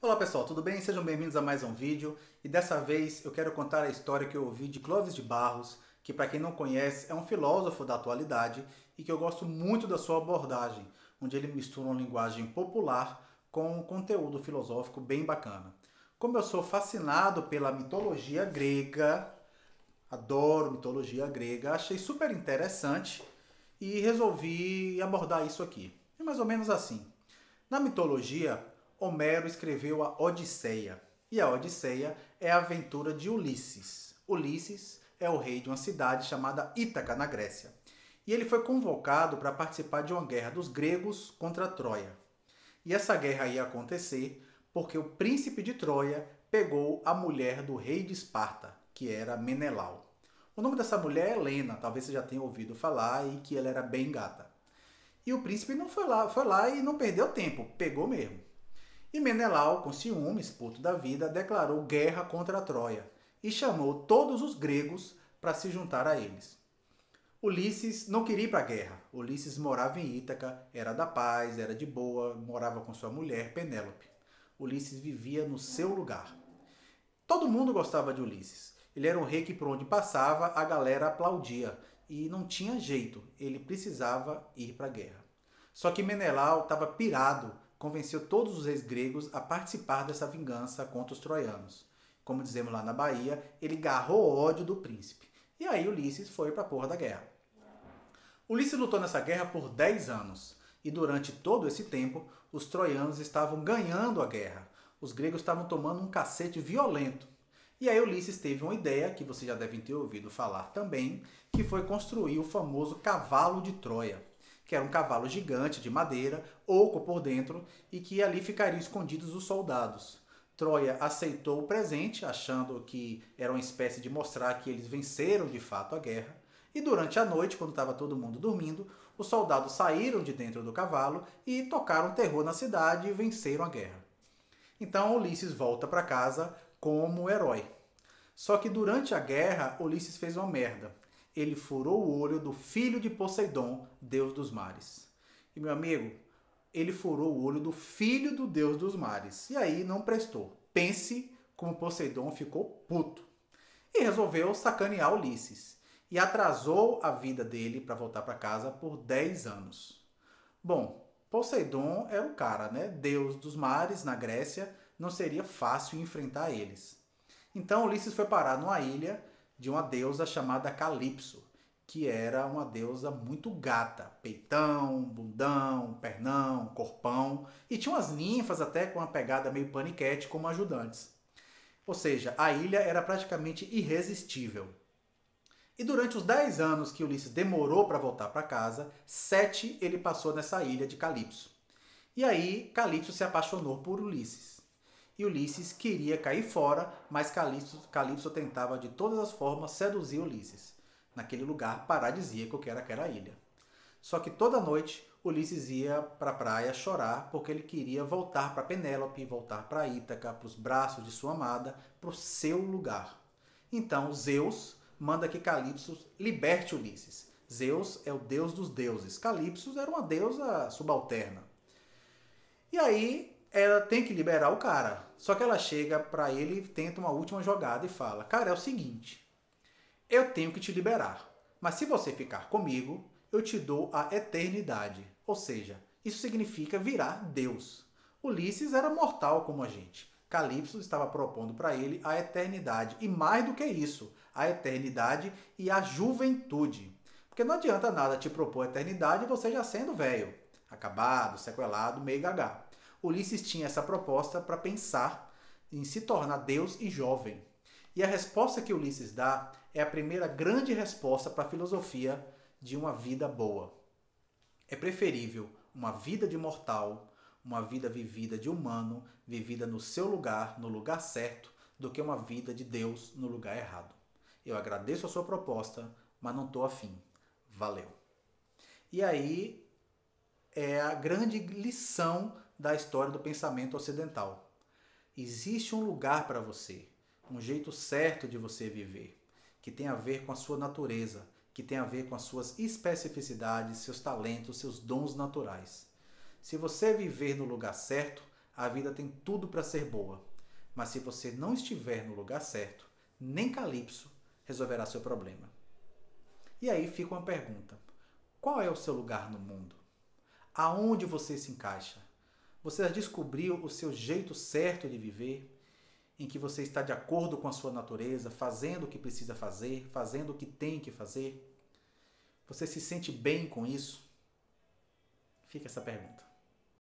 Olá pessoal, tudo bem? Sejam bem-vindos a mais um vídeo e dessa vez eu quero contar a história que eu ouvi de Clóvis de Barros, que para quem não conhece é um filósofo da atualidade e que eu gosto muito da sua abordagem, onde ele mistura uma linguagem popular com um conteúdo filosófico bem bacana. Como eu sou fascinado pela mitologia grega, adoro mitologia grega, achei super interessante e resolvi abordar isso aqui. É mais ou menos assim. Na mitologia, Homero escreveu a Odisseia. E a Odisseia é a aventura de Ulisses. Ulisses é o rei de uma cidade chamada Ítaca, na Grécia. E ele foi convocado para participar de uma guerra dos gregos contra Troia. E essa guerra ia acontecer porque o príncipe de Troia pegou a mulher do rei de Esparta, que era Menelau. O nome dessa mulher é Helena, talvez você já tenha ouvido falar, e que ela era bem gata. E o príncipe não foi lá e não perdeu tempo, pegou mesmo. E Menelau, com ciúmes, puto da vida, declarou guerra contra a Troia e chamou todos os gregos para se juntar a eles. Ulisses não queria ir para a guerra. Ulisses morava em Ítaca, era da paz, era de boa, morava com sua mulher, Penélope. Ulisses vivia no seu lugar. Todo mundo gostava de Ulisses. Ele era um rei que por onde passava a galera aplaudia e não tinha jeito, ele precisava ir para a guerra. Só que Menelau estava pirado, convenceu todos os reis gregos a participar dessa vingança contra os troianos. Como dizemos lá na Bahia, ele garrou ódio do príncipe. E aí Ulisses foi para a porra da guerra. Ulisses lutou nessa guerra por 10 anos. E durante todo esse tempo, os troianos estavam ganhando a guerra. Os gregos estavam tomando um cacete violento. E aí Ulisses teve uma ideia, que vocês já devem ter ouvido falar também, que foi construir o famoso cavalo de Troia, que era um cavalo gigante de madeira, oco por dentro, e que ali ficariam escondidos os soldados. Troia aceitou o presente, achando que era uma espécie de mostrar que eles venceram de fato a guerra. E durante a noite, quando estava todo mundo dormindo, os soldados saíram de dentro do cavalo e tocaram terror na cidade e venceram a guerra. Então Ulisses volta para casa como herói. Só que durante a guerra, Ulisses fez uma merda. Ele furou o olho do filho de Poseidon, deus dos mares. E meu amigo, ele furou o olho do filho do deus dos mares. E aí não prestou. Pense como Poseidon ficou puto. E resolveu sacanear Ulisses. E atrasou a vida dele para voltar para casa por 10 anos. Bom, Poseidon era o cara, né? Deus dos mares na Grécia, não seria fácil enfrentar eles. Então Ulisses foi parar numa ilha de uma deusa chamada Calipso, que era uma deusa muito gata, peitão, bundão, pernão, corpão, e tinha umas ninfas até com uma pegada meio paniquete como ajudantes. Ou seja, a ilha era praticamente irresistível. E durante os 10 anos que Ulisses demorou para voltar para casa, 7 ele passou nessa ilha de Calipso. E aí Calipso se apaixonou por Ulisses. E Ulisses queria cair fora, mas Calipso tentava de todas as formas seduzir Ulisses, naquele lugar paradisíaco que era aquela ilha. Só que toda noite Ulisses ia para a praia chorar porque ele queria voltar para Penélope, voltar para Ítaca, para os braços de sua amada, para o seu lugar. Então Zeus manda que Calipso liberte Ulisses. Zeus é o deus dos deuses. Calipso era uma deusa subalterna. E aí ela tem que liberar o cara. Só que ela chega para ele e tenta uma última jogada e fala: cara, é o seguinte, eu tenho que te liberar, mas se você ficar comigo, eu te dou a eternidade. Ou seja, isso significa virar Deus. Ulisses era mortal como a gente. Calipso estava propondo para ele a eternidade. E mais do que isso, a eternidade e a juventude. Porque não adianta nada te propor a eternidade você já sendo velho, acabado, sequelado, meio gagá. Ulisses tinha essa proposta para pensar em se tornar Deus e jovem. E a resposta que Ulisses dá é a primeira grande resposta para a filosofia de uma vida boa. É preferível uma vida de mortal, uma vida vivida de humano, vivida no seu lugar, no lugar certo, do que uma vida de Deus no lugar errado. Eu agradeço a sua proposta, mas não estou afim. Valeu. E aí é a grande lição da história do pensamento ocidental. Existe um lugar para você, um jeito certo de você viver, que tem a ver com a sua natureza, que tem a ver com as suas especificidades, seus talentos, seus dons naturais. Se você viver no lugar certo, A vida tem tudo para ser boa, mas se você não estiver no lugar certo, nem Calypso resolverá seu problema. E aí fica uma pergunta: qual é o seu lugar no mundo? Aonde você se encaixa? Você já descobriu o seu jeito certo de viver? Em que você está de acordo com a sua natureza, fazendo o que precisa fazer, fazendo o que tem que fazer? Você se sente bem com isso? Fica essa pergunta.